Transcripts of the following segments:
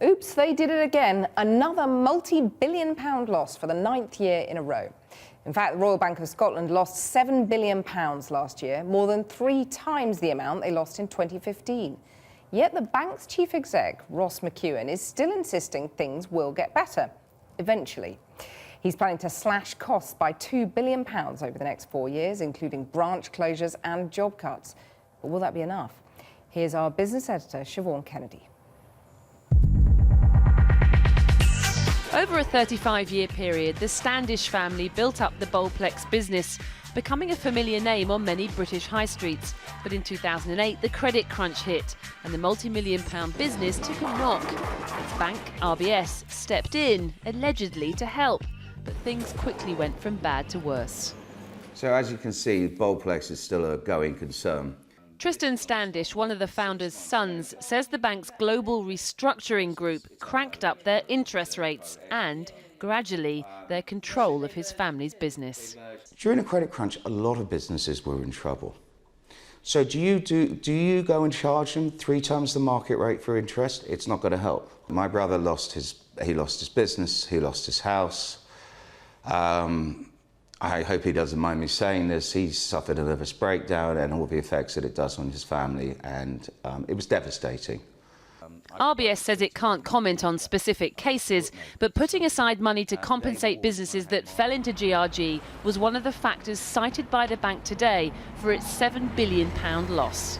Oops, they did it again. Another multi-billion-pound loss for the 9th year in a row. In fact, the Royal Bank of Scotland lost £7 billion last year, more than 3 times the amount they lost in 2015. Yet the bank's chief exec, Ross McEwen, is still insisting things will get better, eventually. He's planning to slash costs by £2 billion over the next 4 years, including branch closures and job cuts. But will that be enough? Here's our business editor, Siobhan Kennedy. Over a 35-year period, the Standish family built up the Bowplex business, becoming a familiar name on many British high streets. But in 2008, the credit crunch hit, and the multi-million-pound business took a knock. Its bank, RBS, stepped in, allegedly to help. But things quickly went from bad to worse. So as you can see, Bowplex is still a going concern. Tristan Standish, one of the founder's sons, says the bank's global restructuring group cranked up their interest rates and, gradually, their control of his family's business. During a credit crunch, a lot of businesses were in trouble. So do you go and charge them 3 times the market rate for interest? It's not going to help. My brother lost his business, he lost his house. I hope he doesn't mind me saying this. He suffered a nervous breakdown and all the effects that it does on his family, and it was devastating. RBS says it can't comment on specific cases, but putting aside money to compensate businesses that fell into GRG was one of the factors cited by the bank today for its £7 billion loss.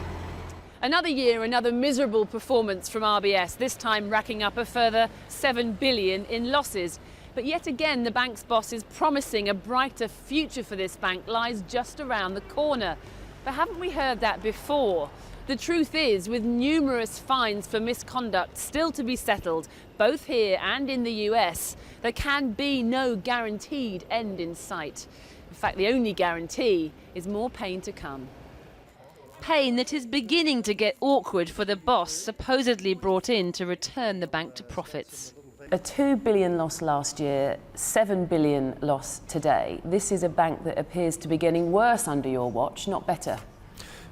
Another year, another miserable performance from RBS, this time racking up a further £7 billion in losses. But yet again, the bank's boss is promising a brighter future for this bank lies just around the corner. But haven't we heard that before? The truth is, with numerous fines for misconduct still to be settled, both here and in the US, there can be no guaranteed end in sight. In fact, the only guarantee is more pain to come. Pain that is beginning to get awkward for the boss supposedly brought in to return the bank to profits. A £2 billion loss last year, £7 billion loss today. This is a bank that appears to be getting worse under your watch, not better.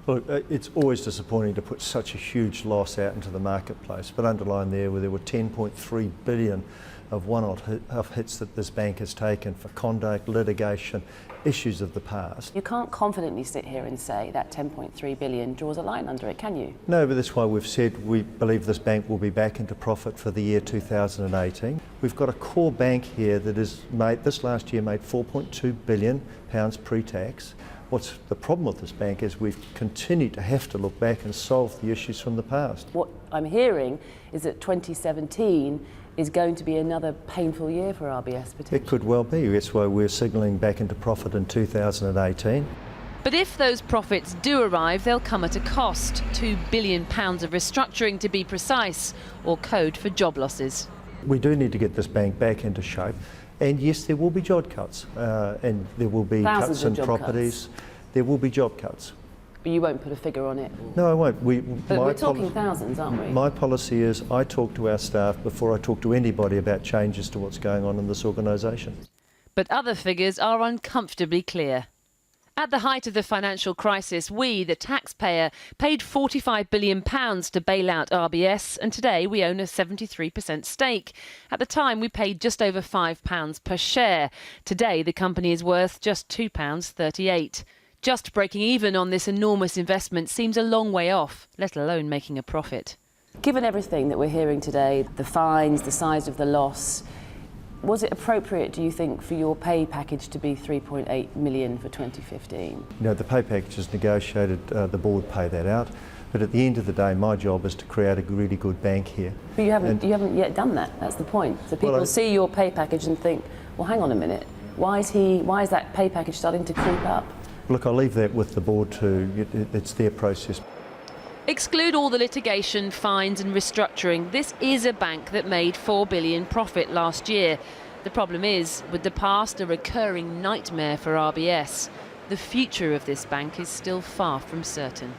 Look, it's always disappointing to put such a huge loss out into the marketplace, but underlying there were 10.3 billion of one-off hits that this bank has taken for conduct, litigation, issues of the past. You can't confidently sit here and say that 10.3 billion draws a line under it, can you? No, but that's why we've said we believe this bank will be back into profit for the year 2018. We've got a core bank here that is this last year made £4.2 billion pre-tax. What's the problem with this bank is we've continued to have to look back and solve the issues from the past. What I'm hearing is that 2017 is going to be another painful year for RBS potentially. It could well be. That's why we're signalling back into profit in 2018. But if those profits do arrive, they'll come at a cost. £2 billion of restructuring to be precise, or code for job losses. We do need to get this bank back into shape. And yes, there will be job cuts, and there will be cuts in properties. There will be job cuts. But you won't put a figure on it? No, I won't. But we're talking thousands, aren't we? My policy is I talk to our staff before I talk to anybody about changes to what's going on in this organisation. But other figures are uncomfortably clear. At the height of the financial crisis, we, the taxpayer, paid £45 billion to bail out RBS, and today we own a 73% stake. At the time, we paid just over £5 per share. Today, the company is worth just £2.38. Just breaking even on this enormous investment seems a long way off, let alone making a profit. Given everything that we're hearing today, the fines, the size of the loss, was it appropriate, do you think, for your pay package to be £3.8 million for 2015? You know, the pay package is negotiated, the board pay that out, but at the end of the day, my job is to create a really good bank here. But you haven't yet done that, that's the point. So people see your pay package and think, well, hang on a minute, why is that pay package starting to creep up? Look, I'll leave that with the board it's their process. Exclude all the litigation, fines and restructuring. This is a bank that made £4 billion profit last year. The problem is, with the past a recurring nightmare for RBS, the future of this bank is still far from certain.